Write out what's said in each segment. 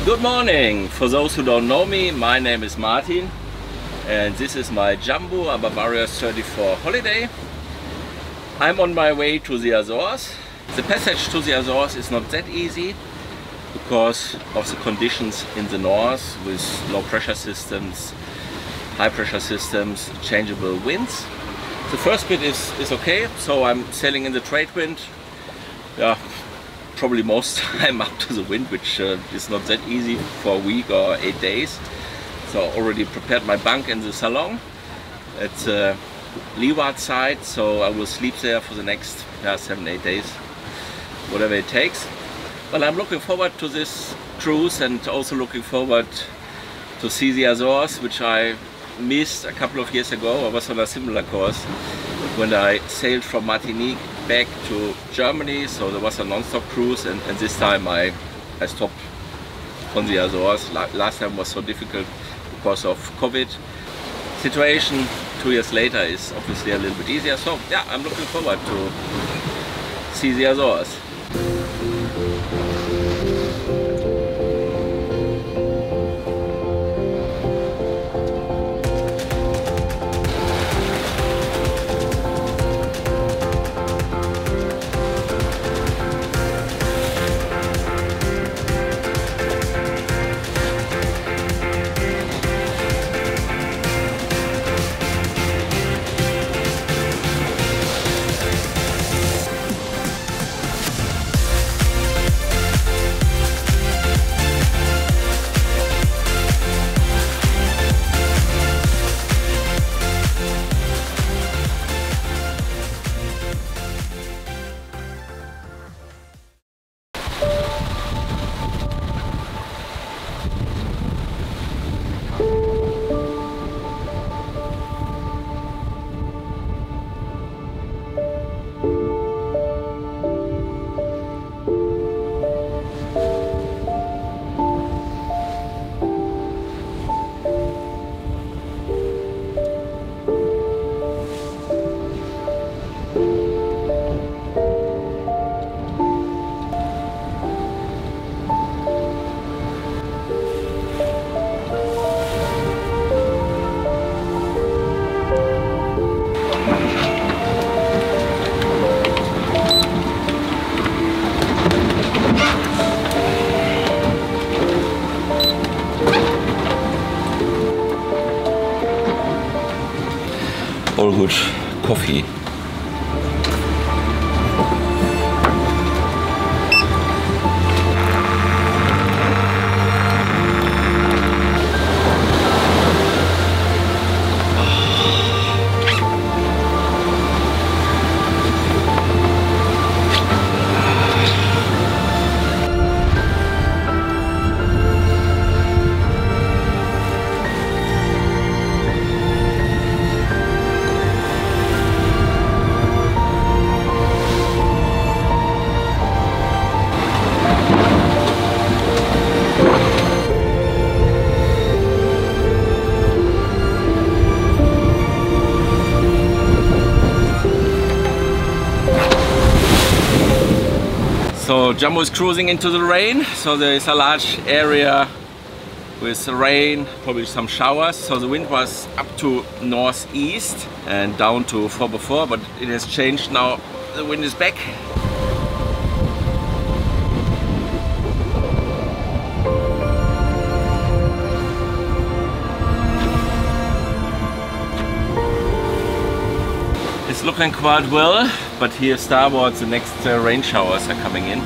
Good morning! For those who don't know me, my name is Martin and this is my Jambo a Bavaria 34 holiday. I'm on my way to the Azores. The passage to the Azores is not that easy because of the conditions in the north with low pressure systems, high pressure systems, changeable winds. The first bit is okay, so I'm sailing in the trade wind. Yeah, probably most time up to the wind, which is not that easy for a week or 8 days. So I already prepared my bunk in the salon. It's leeward side, so I will sleep there for the next 7-8 days, whatever it takes. Well, I'm looking forward to this cruise and also looking forward to see the Azores, which I missed a couple of years ago. I was on a similar course when I sailed from Martinique back to Germany, so there was a non-stop cruise, and this time I stopped on the Azores. Last time was so difficult because of COVID situation. 2 years later is obviously a little bit easier, so yeah, I'm looking forward to see the Azores. All good coffee. So Jambo is cruising into the rain, so there is a large area with rain, probably some showers. So the wind was up to northeast and down to 4 before, but it has changed now. The wind is back. It's looking quite well, but here starboard the next rain showers are coming in.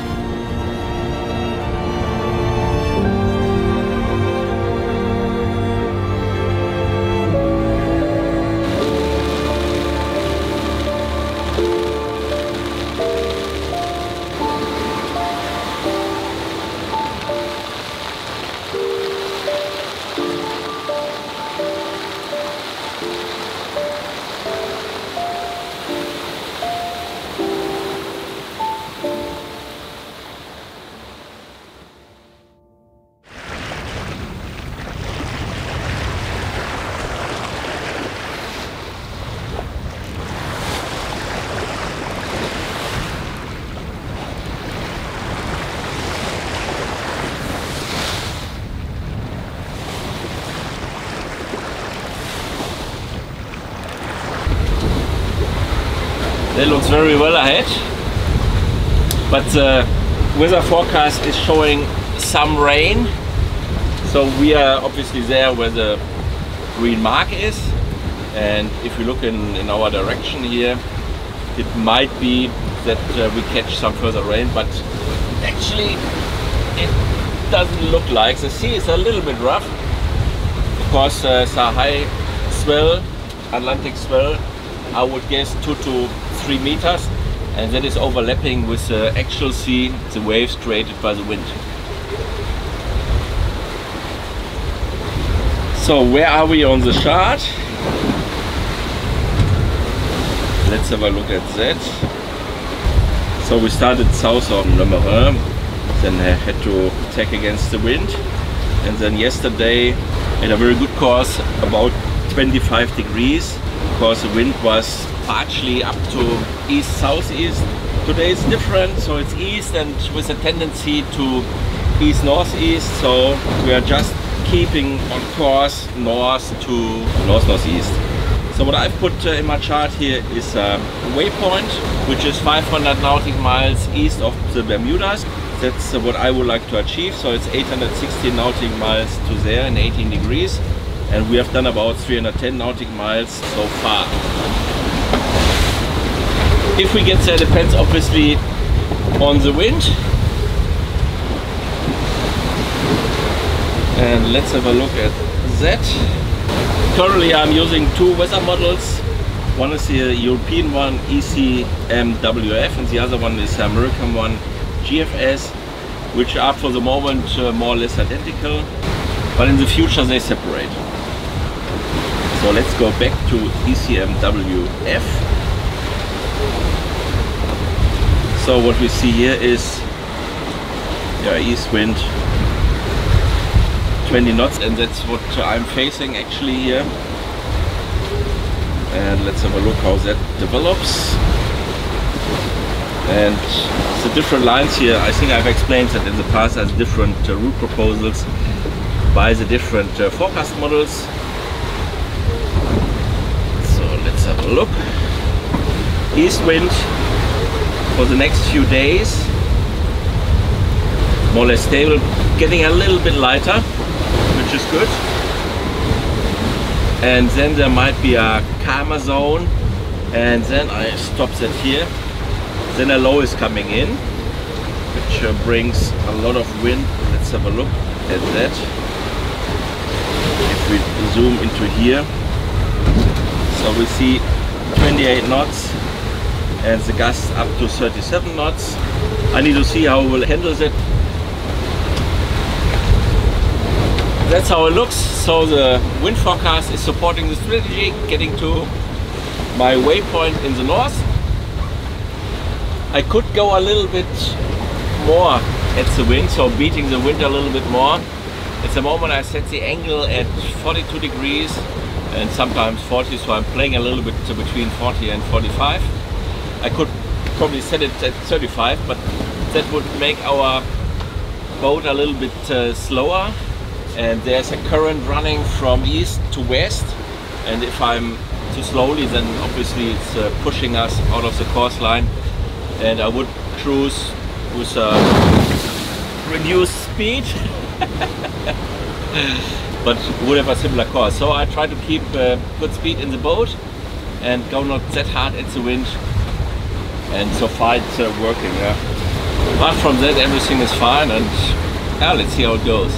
That looks very well ahead. But the weather forecast is showing some rain. So we are obviously there where the green mark is. And if we look in our direction here, it might be that we catch some further rain, but actually it doesn't look like. The sea is a little bit rough. Of course, it's a high swell, Atlantic swell, I would guess 2 to 3 meters, and that is overlapping with the actual sea, the waves created by the wind. So where are we on the chart? Let's have a look at that. So we started south of Le Marin, then I had to tack against the wind, and then yesterday had a very good course, about 25 degrees. Of course the wind was partially up to east-southeast. Today it's different, so it's east and with a tendency to east-northeast, so we are just keeping on course north to north-northeast. So what I've put in my chart here is a waypoint, which is 500 nautical miles east of the Bermudas. That's what I would like to achieve. So it's 860 nautical miles to there in 18 degrees. And we have done about 310 nautical miles so far. If we get there, depends obviously on the wind. And let's have a look at that. Currently I'm using 2 weather models. One is the European one, ECMWF, and the other one is the American one, GFS, which are for the moment more or less identical, but in the future they separate. So let's go back to ECMWF. So what we see here is east wind 20 knots, and that's what I'm facing actually here. And let's have a look how that develops. And the different lines here, I think I've explained that in the past as different route proposals by the different forecast models. So let's have a look. East wind for the next few days, more or less stable, getting a little bit lighter, which is good. And then there might be a calmer zone, and then I stop that here. Then a low is coming in, which brings a lot of wind. Let's have a look at that. If we zoom into here, so we see 28 knots and the gust up to 37 knots. I need to see how we'll handle that. That's how it looks. So the wind forecast is supporting the strategy, getting to my waypoint in the north. I could go a little bit more at the wind, so beating the wind a little bit more. At the moment I set the angle at 42 degrees and sometimes 40, so I'm playing a little bit between 40 and 45. I could probably set it at 35, but that would make our boat a little bit slower. And there's a current running from east to west, and if I'm too slowly, then obviously it's pushing us out of the course line, and I would cruise with a reduced speed but would have a similar course. So I try to keep good speed in the boat and go not that hard at the wind, and so far it's working. Apart from that, everything is fine, and let's see how it goes.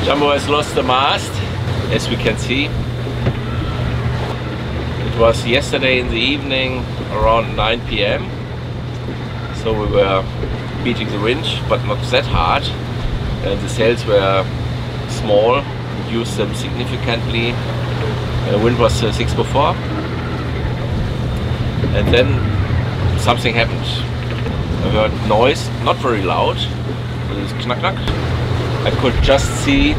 Jambo has lost the mast, as we can see. It was yesterday in the evening around 9 p.m. So we were beating the wind, but not that hard. And the sails were small, reduced them significantly. The wind was 6 × 4. And then something happened. I heard noise, not very loud, but it was knack knack. I could just see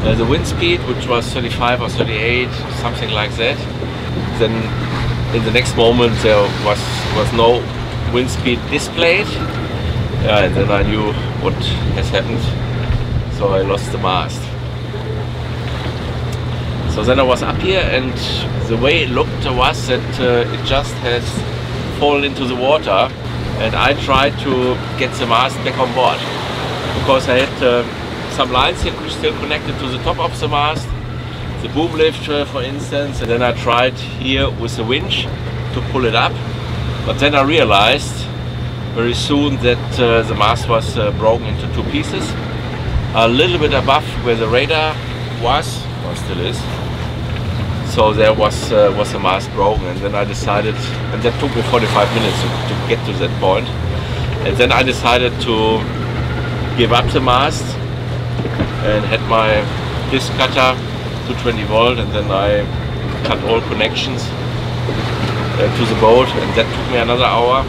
the wind speed, which was 35 or 38, something like that. Then in the next moment there was no wind speed displayed. And then I knew what has happened. So I lost the mast. So then I was up here, and the way it looked was that it just has fallen into the water, and I tried to get the mast back on board because I had some lines here still connected to the top of the mast, the boom lift for instance, and then I tried here with the winch to pull it up, but then I realized very soon that the mast was broken into 2 pieces, a little bit above where the radar was, or still is. So there was a mast broken, and then I decided, and that took me 45 minutes to get to that point, and then I decided to give up the mast and had my disc cutter to 20 volt, and then I cut all connections to the boat, and that took me another hour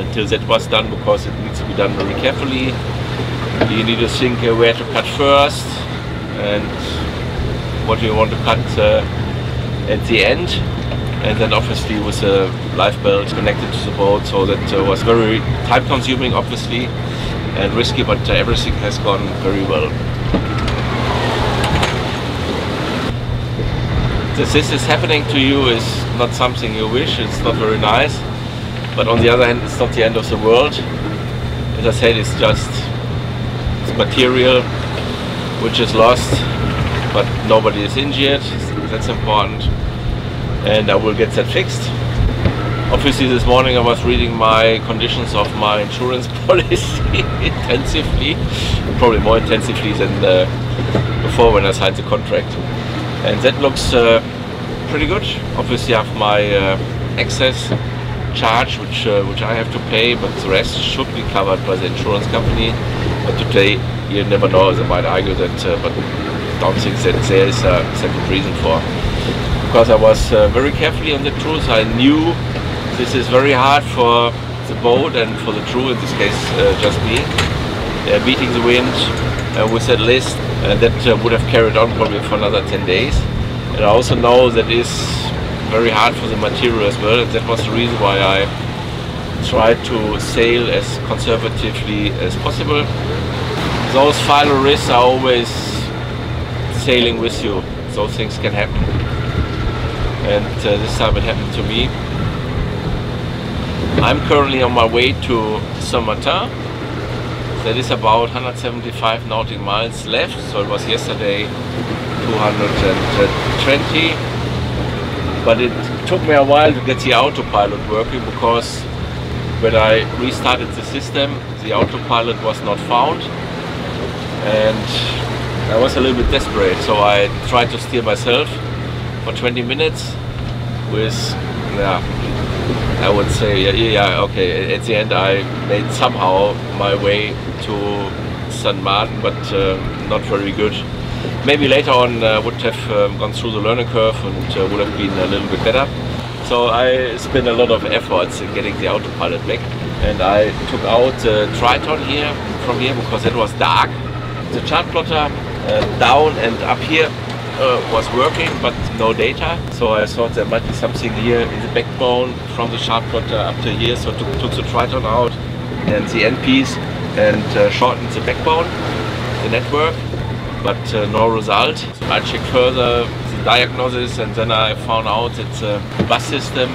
until that was done, because it needs to be done very carefully. You need to think where to cut first and what you want to cut at the end, and then obviously with a life belt connected to the boat, so that was very time consuming obviously and risky, but everything has gone very well. This is happening to you is not something you wish, it's not very nice, but on the other hand it's not the end of the world. As I said, it's just material which is lost, but nobody is injured, that's important, and I will get that fixed. Obviously this morning I was reading my conditions of my insurance policy intensively, probably more intensively than before when I signed the contract, and that looks pretty good. Obviously I have my excess charge which I have to pay, but the rest should be covered by the insurance company. But today you never know, they might argue that, but don't think that there is a second reason for. Because I was very carefully on the crew, so I knew this is very hard for the boat and for the crew, in this case just me, beating the wind with that list, that would have carried on probably for another 10 days. And I also know that is very hard for the material as well, and that was the reason why I tried to sail as conservatively as possible. Those final risks are always sailing with you, those things can happen, and this time it happened to me. I'm currently on my way to Sainte-Anne. That is about 175 nautical miles left, so it was yesterday 220, but it took me a while to get the autopilot working, because when I restarted the system the autopilot was not found, and I was a little bit desperate, so I tried to steer myself for 20 minutes with, I would say, okay, at the end I made somehow my way to St. Martin, but not very good. Maybe later on would have gone through the learning curve and would have been a little bit better. So I spent a lot of efforts in getting the autopilot back, and I took out the Triton here from here because it was dark. The chart plotter down and up here was working, but no data. So I thought there might be something here in the backbone from the chart plotter up to here. So I took the Triton out and the end piece and shortened the backbone, the network, but no result. So I checked further the diagnosis, and then I found out that the bus system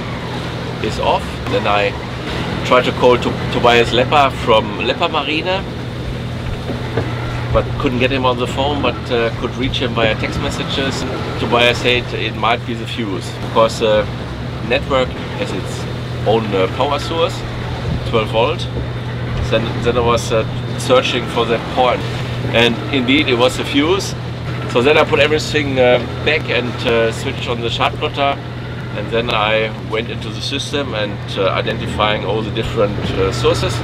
is off. Then I tried to call Tobias Lepper from Lepper Marine, but couldn't get him on the phone, but could reach him via text messages. Tobias said it might be the fuse, because the network has its own power source, 12 volt. Then I was searching for that point. and indeed it was the fuse. So then I put everything back and switched on the chart plotter, and then I went into the system and identifying all the different sources,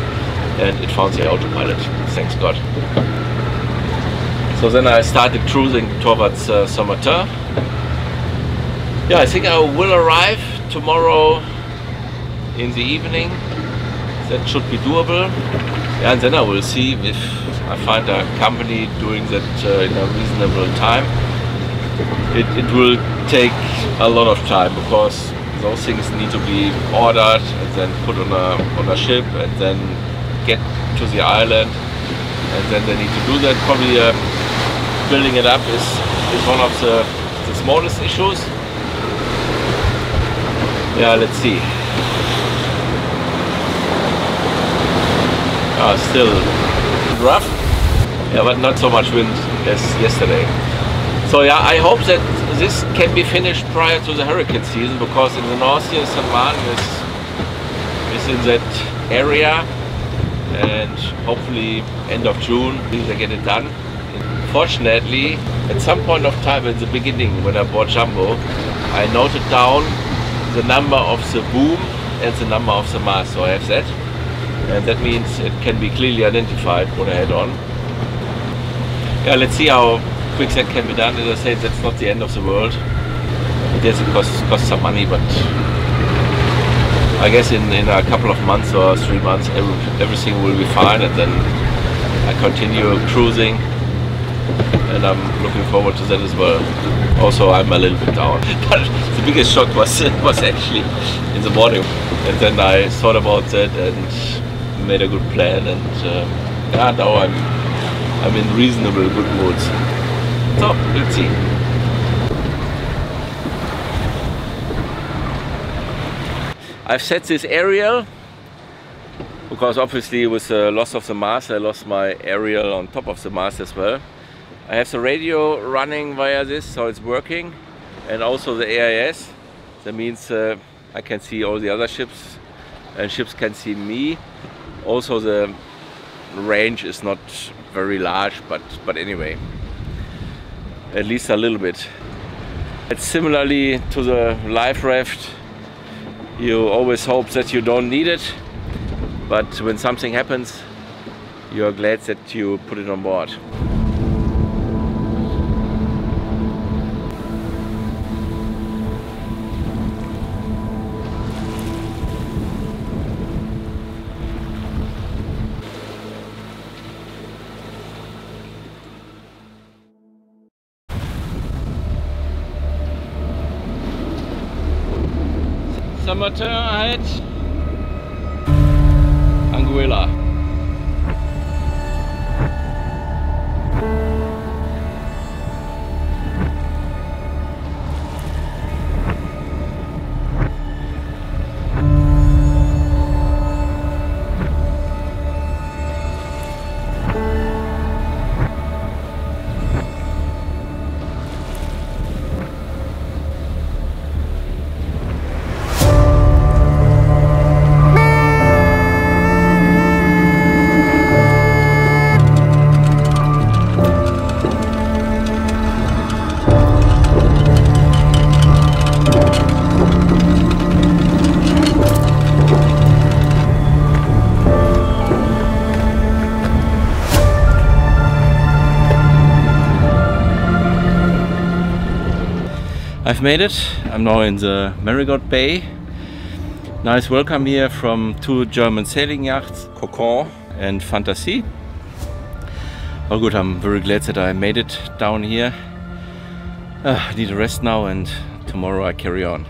and it found the autopilot, thanks God. So then I started cruising towards Sainte-Anne. Yeah, I think I will arrive tomorrow in the evening. That should be doable. Yeah, and then I will see if I find a company doing that in a reasonable time. It will take a lot of time because those things need to be ordered and then put on a ship and then get to the island, and then they need to do that. Probably building it up is one of the smallest issues. Yeah, let's see. Still rough, yeah, but not so much wind as yesterday. So yeah, I hope that this can be finished prior to the hurricane season, because in the north here, Sainte-Anne is in that area, and hopefully end of June they get it done. Fortunately, at some point of time in the beginning when I bought Jambo, I noted down the number of the boom and the number of the mast, so I have that. And that means it can be clearly identified when I head on. Yeah, let's see how quick that can be done. As I said, that's not the end of the world. Yes, it costs some money, but I guess in a couple of months or 3 months everything will be fine, and then I continue cruising, and I'm looking forward to that as well. Also, I'm a little bit down, but the biggest shock was actually in the morning, and then I thought about that and made a good plan, and yeah, now I'm in reasonable good mood. So let's see. I've set this aerial because obviously with the loss of the mast I lost my aerial on top of the mast as well. I have the radio running via this, so it's working, and also the AIS. That means I can see all the other ships and ships can see me. Also the range is not very large, but anyway, at least a little bit. It's similarly to the life raft. You always hope that you don't need it, but when something happens, you're glad that you put it on board. Sainte-Anne ahead. Anguilla. I've made it. I'm now in the Marigot Bay. Nice welcome here from 2 German sailing yachts, Cocon and Fantasy. Oh good, I'm very glad that I made it down here. I need a rest now, and tomorrow I carry on.